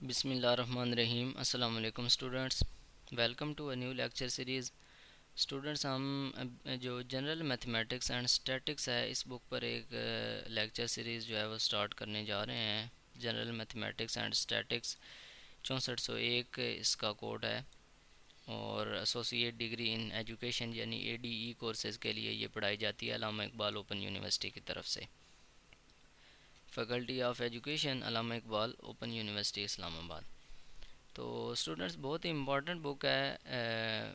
بسم اللہ الرحمن الرحیم۔ السلام علیکم students, welcome to a new lecture series. Students, ہم جو جنرل میتھمیٹکس اینڈ اسٹیٹکس ہے اس بک پر ایک لیکچر سیریز جو ہے وہ سٹارٹ کرنے جا رہے ہیں۔ جنرل میتھمیٹکس اینڈ اسٹیٹکس 6401 اس کا کوڈ ہے، اور ایسوسیٹ ڈگری ان ایجوکیشن یعنی ADE کورسز کے لیے یہ پڑھائی جاتی ہے علامہ اقبال اوپن یونیورسٹی کی طرف سے۔ Faculty of education Allama Iqbal open university اسلام آباد۔ تو اسٹوڈنٹس، بہت ہی امپورٹنٹ بک ہے،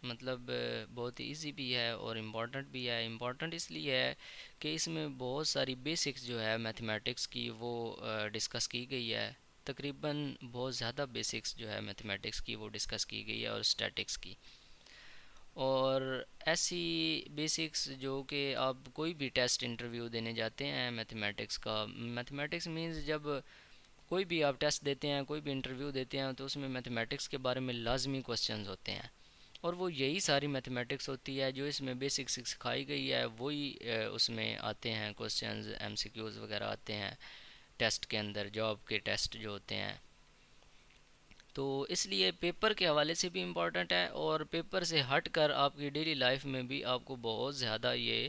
مطلب بہت ایزی بھی ہے اور امپورٹنٹ بھی ہے۔ امپورٹنٹ اس لیے ہے کہ اس میں بہت ساری بیسکس جو ہے میتھمیٹکس کی وہ ڈسکس کی گئی ہے۔ تقریباً بہت زیادہ بیسکس جو ہے میتھمیٹکس کی وہ ڈسکس کی گئی ہے اور اسٹیٹکس کی، اور ایسی بیسکس جو کہ آپ کوئی بھی ٹیسٹ انٹرویو دینے جاتے ہیں میتھمیٹکس کا، میتھمیٹکس مینز جب کوئی بھی آپ ٹیسٹ دیتے ہیں، کوئی بھی انٹرویو دیتے ہیں، تو اس میں میتھمیٹکس کے بارے میں لازمی کوسچنز ہوتے ہیں، اور وہ یہی ساری میتھمیٹکس ہوتی ہے جو اس میں بیسک سکھائی گئی ہے، وہی اس میں آتے ہیں کوسچنز، MCQs وغیرہ آتے ہیں ٹیسٹ کے اندر، جاب کے ٹیسٹ جو ہوتے ہیں۔ تو اس لیے پیپر کے حوالے سے بھی امپورٹنٹ ہے، اور پیپر سے ہٹ کر آپ کی ڈیلی لائف میں بھی آپ کو بہت زیادہ یہ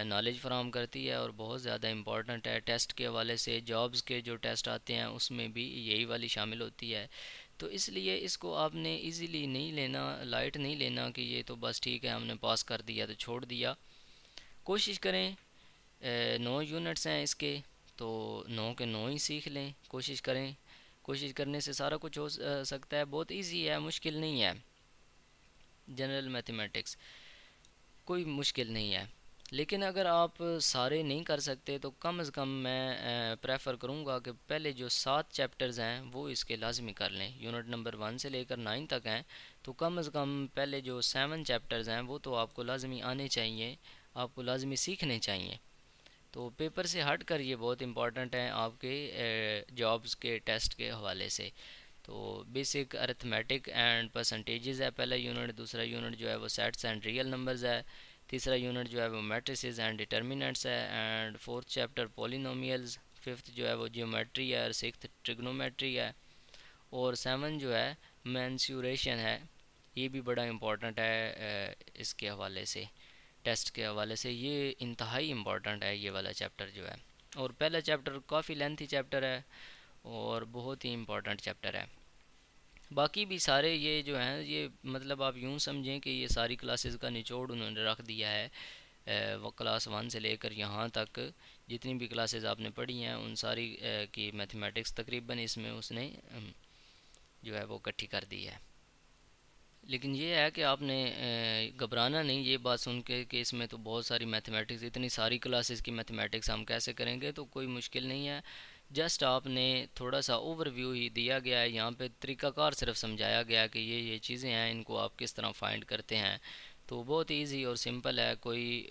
نالج فراہم کرتی ہے اور بہت زیادہ امپورٹنٹ ہے۔ ٹیسٹ کے حوالے سے جابز کے جو ٹیسٹ آتے ہیں اس میں بھی یہی والی شامل ہوتی ہے، تو اس لیے اس کو آپ نے ایزیلی نہیں لینا، لائٹ نہیں لینا کہ یہ تو بس ٹھیک ہے ہم نے پاس کر دیا تو چھوڑ دیا۔ کوشش کریں، 9 یونٹس ہیں اس کے، تو 9 کے 9 ہی سیکھ لیں، کوشش کریں۔ کوشش کرنے سے سارا کچھ ہو سکتا ہے، بہت ایزی ہے، مشکل نہیں ہے۔ جنرل میتھمیٹکس کوئی مشکل نہیں ہے، لیکن اگر آپ سارے نہیں کر سکتے تو کم از کم میں پریفر کروں گا کہ پہلے جو 7 چیپٹرز ہیں وہ اس کے لازمی کر لیں۔ یونٹ نمبر 1 سے لے کر 9 تک ہیں، تو کم از کم پہلے جو 7 چیپٹرز ہیں وہ تو آپ کو لازمی آنے چاہیے، آپ کو لازمی سیکھنے چاہیے۔ تو پیپر سے ہٹ کر یہ بہت امپورٹنٹ ہے آپ کے جابز کے ٹیسٹ کے حوالے سے۔ تو بیسک ارتھمیٹک اینڈ پرسنٹیجز ہے پہلا یونٹ، دوسرا یونٹ جو ہے وہ سیٹس اینڈ ریئل نمبرز ہے، تیسرا یونٹ جو ہے وہ میٹریسز اینڈ ڈٹرمننٹس ہے، اینڈ فورتھ چیپٹر پولینومیلز، ففتھ جو ہے وہ جیومیٹری ہے، اور سکستھ ٹریگنومیٹری ہے، اور 7 جو ہے مینسیوریشن ہے۔ یہ بھی بڑا امپورٹنٹ ہے اس کے حوالے سے، ٹیسٹ کے حوالے سے یہ انتہائی امپورٹنٹ ہے یہ والا چیپٹر جو ہے، اور پہلا چیپٹر کافی لینتھی چیپٹر ہے اور بہت ہی امپورٹنٹ چیپٹر ہے۔ باقی بھی سارے یہ جو ہیں، یہ مطلب آپ یوں سمجھیں کہ یہ ساری کلاسز کا نچوڑ انہوں نے رکھ دیا ہے، وہ کلاس 1 سے لے کر یہاں تک جتنی بھی کلاسز آپ نے پڑھی ہیں ان ساری کی میتھمیٹکس تقریباً اس میں اس نے جو ہے وہ اکٹھی کر دی ہے۔ لیکن یہ ہے کہ آپ نے گھبرانا نہیں یہ بات سن کے کہ اس میں تو بہت ساری میتھمیٹکس، اتنی ساری کلاسز کی میتھمیٹکس ہم کیسے کریں گے، تو کوئی مشکل نہیں ہے۔ جسٹ آپ نے تھوڑا سا اوور ویو ہی دیا گیا ہے، یہاں پہ طریقہ کار صرف سمجھایا گیا کہ یہ چیزیں ہیں، ان کو آپ کس طرح فائنڈ کرتے ہیں، تو بہت ایزی اور سمپل ہے، کوئی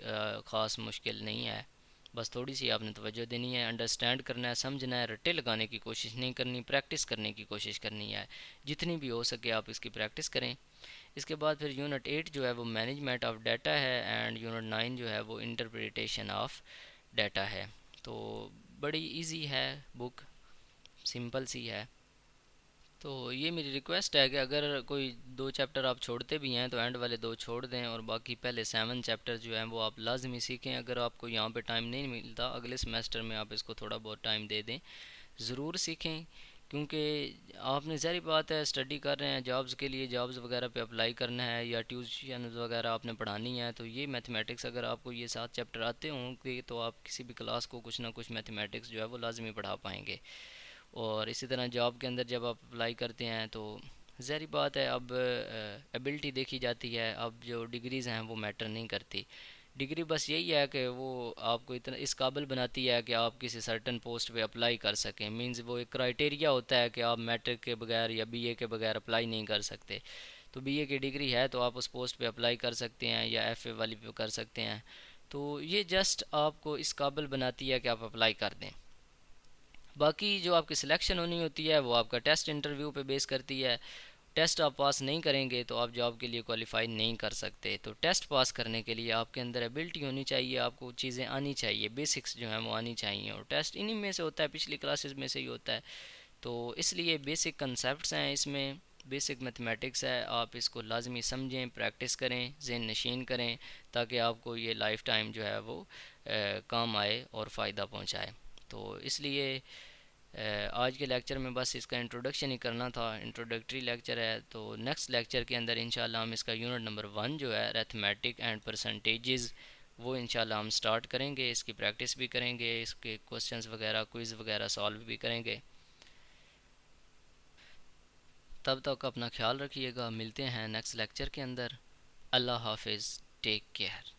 خاص مشکل نہیں ہے۔ بس تھوڑی سی آپ نے توجہ دینی ہے، انڈرسٹینڈ کرنا ہے، سمجھنا ہے، رٹے لگانے کی کوشش نہیں کرنی، پریکٹس کرنے کی کوشش کرنی ہے، جتنی بھی ہو سکے آپ اس کی پریکٹس کریں۔ اس کے بعد پھر یونٹ 8 جو ہے وہ مینجمنٹ آف ڈیٹا ہے، اینڈ یونٹ 9 جو ہے وہ انٹرپریٹیشن آف ڈیٹا ہے۔ تو بڑی ایزی ہے بک، سمپل سی ہے۔ تو یہ میری ریکویسٹ ہے کہ اگر کوئی 2 چیپٹر آپ چھوڑتے بھی ہیں تو اینڈ والے 2 چھوڑ دیں، اور باقی پہلے 7 چیپٹر جو ہیں وہ آپ لازمی سیکھیں۔ اگر آپ کو یہاں پہ ٹائم نہیں ملتا، اگلے سمیسٹر میں آپ اس کو تھوڑا بہت ٹائم دے دیں، ضرور سیکھیں، کیونکہ آپ نے ظاہری بات ہے اسٹڈی کر رہے ہیں جابز کے لیے، جابز وغیرہ پہ اپلائی کرنا ہے یا ٹیوشنز وغیرہ آپ نے پڑھانی ہے، تو یہ میتھمیٹکس اگر آپ کو یہ 7 چیپٹر آتے ہوں گے تو آپ کسی بھی کلاس کو کچھ نہ کچھ میتھمیٹکس جو ہے وہ لازمی پڑھا پائیں گے۔ اور اسی طرح جاب کے اندر جب آپ اپلائی کرتے ہیں تو ظاہری بات ہے اب ایبلٹی دیکھی جاتی ہے، اب جو ڈگریز ہیں وہ میٹر نہیں کرتی۔ ڈگری بس یہی ہے کہ وہ آپ کو اتنا اس قابل بناتی ہے کہ آپ کسی سرٹن پوسٹ پہ اپلائی کر سکیں، مینز وہ ایک کرائٹیریا ہوتا ہے کہ آپ میٹرک کے بغیر یا BA کے بغیر اپلائی نہیں کر سکتے، تو BA کی ڈگری ہے تو آپ اس پوسٹ پہ اپلائی کر سکتے ہیں یا FA والی پہ کر سکتے ہیں، تو یہ جسٹ آپ کو اس قابل بناتی ہے کہ آپ اپلائی کر دیں۔ باقی جو آپ کی سلیکشن ہونی ہوتی ہے وہ آپ کا ٹیسٹ انٹرویو پہ بیس کرتی ہے، ٹیسٹ آپ پاس نہیں کریں گے تو آپ جاب کے لیے کوالیفائی نہیں کر سکتے، تو ٹیسٹ پاس کرنے کے لیے آپ کے اندر ایبلٹی ہونی چاہیے، آپ کو چیزیں آنی چاہیے، بیسکس جو ہیں وہ آنی چاہیے، اور ٹیسٹ انہی میں سے ہوتا ہے، پچھلی کلاسز میں سے ہی ہوتا ہے، تو اس لیے بیسک کنسیپٹس ہیں اس میں، بیسک میتھمیٹکس ہے، آپ اس کو لازمی سمجھیں، پریکٹس کریں، ذہن نشین کریں، تاکہ آپ کو یہ لائف ٹائم جو ہے وہ کام آئے اور فائدہ پہنچائے۔ تو اس لیے آج کے لیکچر میں بس اس کا انٹروڈکشن ہی کرنا تھا، انٹروڈکٹری لیکچر ہے۔ تو نیکسٹ لیکچر کے اندر انشاءاللہ ہم اس کا یونٹ نمبر 1 جو ہے ریتھمیٹک اینڈ پرسنٹیجز، وہ انشاءاللہ ہم سٹارٹ کریں گے، اس کی پریکٹس بھی کریں گے، اس کے کوسچنز وغیرہ کوئز وغیرہ سالو بھی کریں گے۔ تب تک اپنا خیال رکھیے گا، ملتے ہیں نیکسٹ لیکچر کے اندر۔ اللہ حافظ، ٹیک کیئر۔